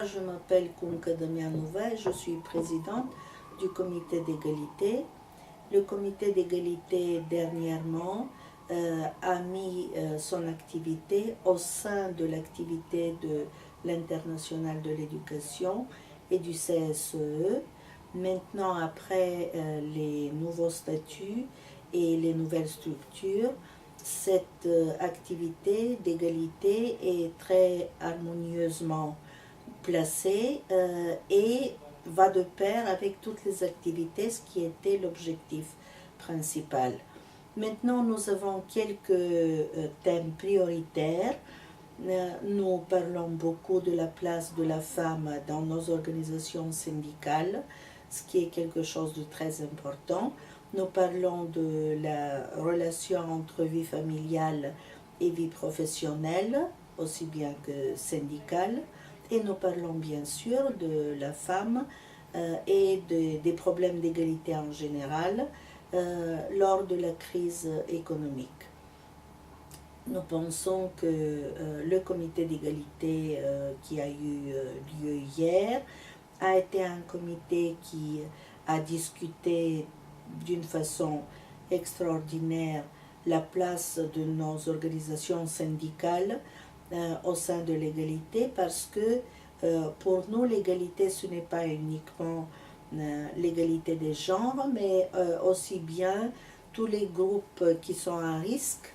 je m'appelle Kunka Damianova et je suis présidente du comité d'égalité. Le comité d'égalité, dernièrement, a mis son activité au sein de l'activité de l'Internationale de l'éducation et du CSE. Maintenant, après les nouveaux statuts et les nouvelles structures, cette activité d'égalité est très harmonieusement placée et va de pair avec toutes les activités, ce qui était l'objectif principal. Maintenant, nous avons quelques thèmes prioritaires. Nous parlons beaucoup de la place de la femme dans nos organisations syndicales, ce qui est quelque chose de très important. Nous parlons de la relation entre vie familiale et vie professionnelle, aussi bien que syndicale. Et nous parlons bien sûr de la femme et des problèmes d'égalité en général lors de la crise économique. Nous pensons que le comité d'égalité qui a eu lieu hier a été un comité qui a discuté d'une façon extraordinaire la place de nos organisations syndicales au sein de l'égalité, parce que pour nous l'égalité ce n'est pas uniquement l'égalité des genres, mais aussi bien tous les groupes qui sont à risque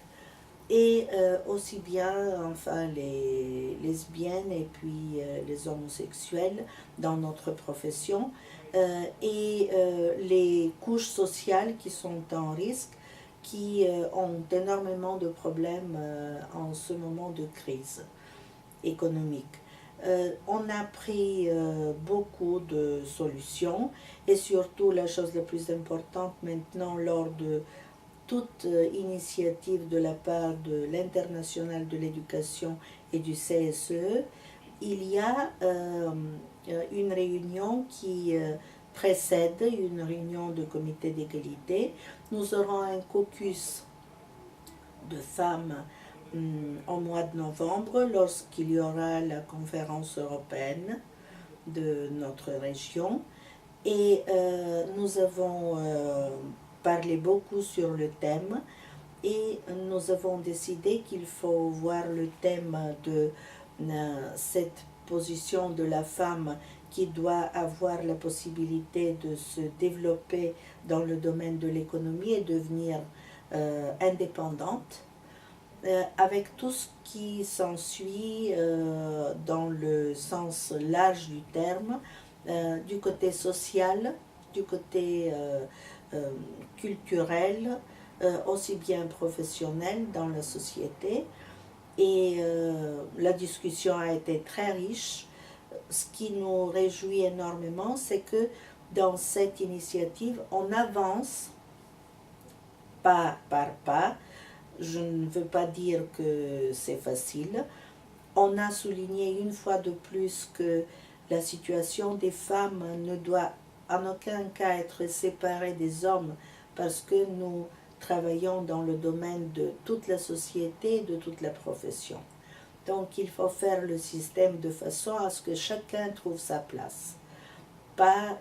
et aussi bien enfin les lesbiennes et puis les homosexuels dans notre profession et les couches sociales qui sont en risque, qui ont énormément de problèmes en ce moment de crise économique. On a pris beaucoup de solutions et surtout la chose la plus importante maintenant, lors de toute initiative de la part de l'Internationale de l'éducation et du CSE, il y a une réunion qui précède une réunion de comité d'égalité. Nous aurons un caucus de femmes au mois de novembre, lorsqu'il y aura la conférence européenne de notre région. Et nous avons parlé beaucoup sur le thème et nous avons décidé qu'il faut voir le thème de cette position de la femme qui doit avoir la possibilité de se développer dans le domaine de l'économie et devenir indépendante, avec tout ce qui s'ensuit dans le sens large du terme, du côté social, du côté culturel, aussi bien professionnel dans la société. Et la discussion a été très riche. Ce qui nous réjouit énormément, c'est que dans cette initiative, on avance pas par pas. Je ne veux pas dire que c'est facile. On a souligné une fois de plus que la situation des femmes ne doit en aucun cas être séparée des hommes, parce que nous travaillons dans le domaine de toute la société et de toute la profession. Donc il faut faire le système de façon à ce que chacun trouve sa place. Pas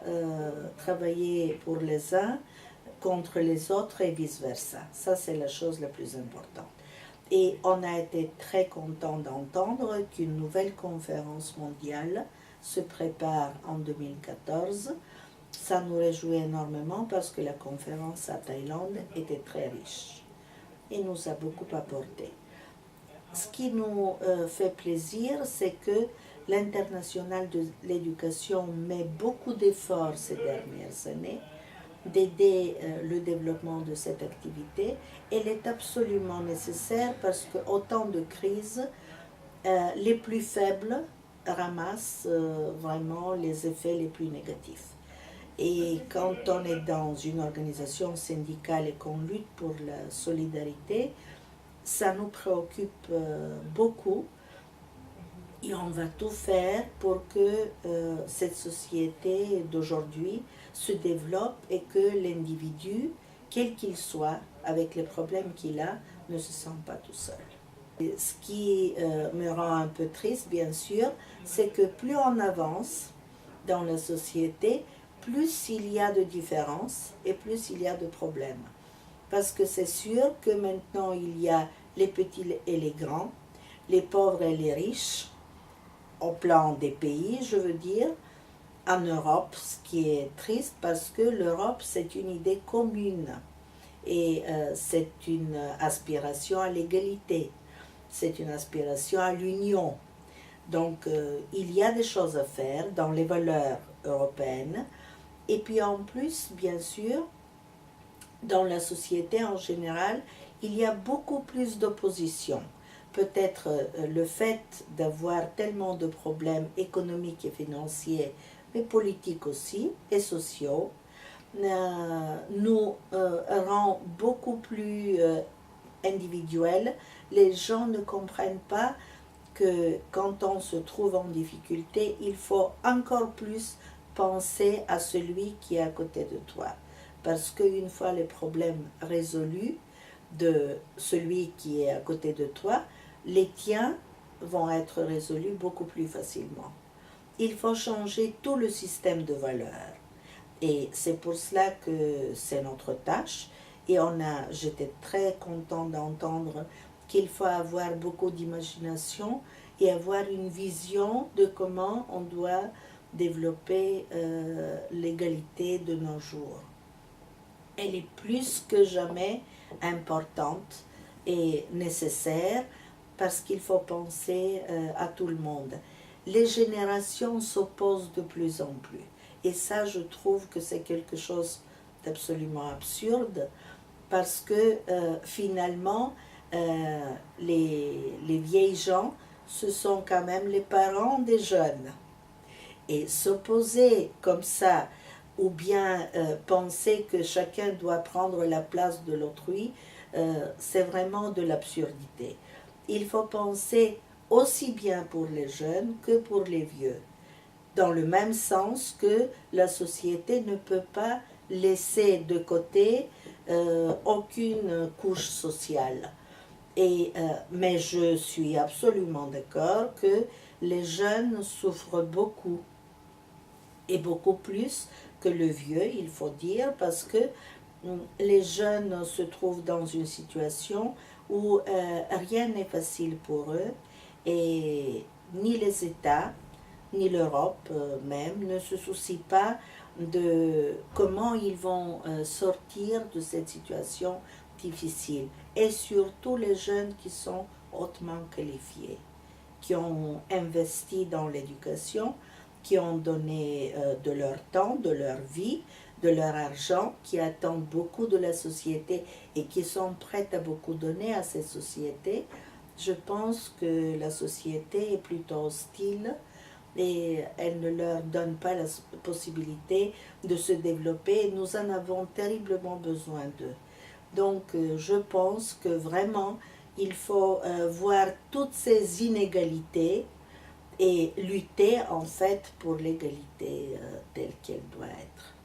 travailler pour les uns contre les autres et vice-versa. Ça, c'est la chose la plus importante. Et on a été très content d'entendre qu'une nouvelle conférence mondiale se prépare en 2014. Ça nous réjouit énormément parce que la conférence à Thaïlande était très riche et nous a beaucoup apporté. Ce qui nous fait plaisir, c'est que l'Internationale de l'éducation met beaucoup d'efforts ces dernières années d'aider le développement de cette activité. Elle est absolument nécessaire parce qu'au temps de crise, les plus faibles ramassent vraiment les effets les plus négatifs. Et quand on est dans une organisation syndicale et qu'on lutte pour la solidarité, ça nous préoccupe beaucoup. Et on va tout faire pour que cette société d'aujourd'hui se développe et que l'individu, quel qu'il soit, avec les problèmes qu'il a, ne se sente pas tout seul. Ce qui me rend un peu triste, bien sûr, c'est que plus on avance dans la société, plus il y a de différences et plus il y a de problèmes. Parce que c'est sûr que maintenant il y a les petits et les grands, les pauvres et les riches, au plan des pays, je veux dire, en Europe, ce qui est triste parce que l'Europe, c'est une idée commune et c'est une aspiration à l'égalité, c'est une aspiration à l'union. Donc il y a des choses à faire dans les valeurs européennes et puis en plus, bien sûr, dans la société en général, il y a beaucoup plus d'opposition. Peut-être le fait d'avoir tellement de problèmes économiques et financiers, mais politiques aussi, et sociaux, nous rend beaucoup plus individuels. Les gens ne comprennent pas que quand on se trouve en difficulté, il faut encore plus penser à celui qui est à côté de toi. Parce qu'une fois les problèmes résolus de celui qui est à côté de toi, les tiens vont être résolus beaucoup plus facilement. Il faut changer tout le système de valeurs. Et c'est pour cela que c'est notre tâche. Et j'étais très contente d'entendre qu'il faut avoir beaucoup d'imagination et avoir une vision de comment on doit développer l'égalité de nos jours. Elle est plus que jamais importante et nécessaire parce qu'il faut penser à tout le monde. Les générations s'opposent de plus en plus. Et ça, je trouve que c'est quelque chose d'absolument absurde parce que finalement, les vieilles gens, ce sont quand même les parents des jeunes. Et s'opposer comme ça, ou bien penser que chacun doit prendre la place de l'autrui, c'est vraiment de l'absurdité. Il faut penser aussi bien pour les jeunes que pour les vieux, dans le même sens que la société ne peut pas laisser de côté aucune couche sociale. Mais je suis absolument d'accord que les jeunes souffrent beaucoup, et beaucoup plus que le vieux, il faut dire, parce que les jeunes se trouvent dans une situation où rien n'est facile pour eux, et ni les États, ni l'Europe même ne se soucient pas de comment ils vont sortir de cette situation difficile. Et surtout les jeunes qui sont hautement qualifiés, qui ont investi dans l'éducation, qui ont donné de leur temps, de leur vie, de leur argent, qui attendent beaucoup de la société et qui sont prêts à beaucoup donner à cette société. Je pense que la société est plutôt hostile et elle ne leur donne pas la possibilité de se développer. Et nous en avons terriblement besoin d'eux. Donc je pense que vraiment il faut voir toutes ces inégalités et lutter en fait pour l'égalité telle qu'elle doit être.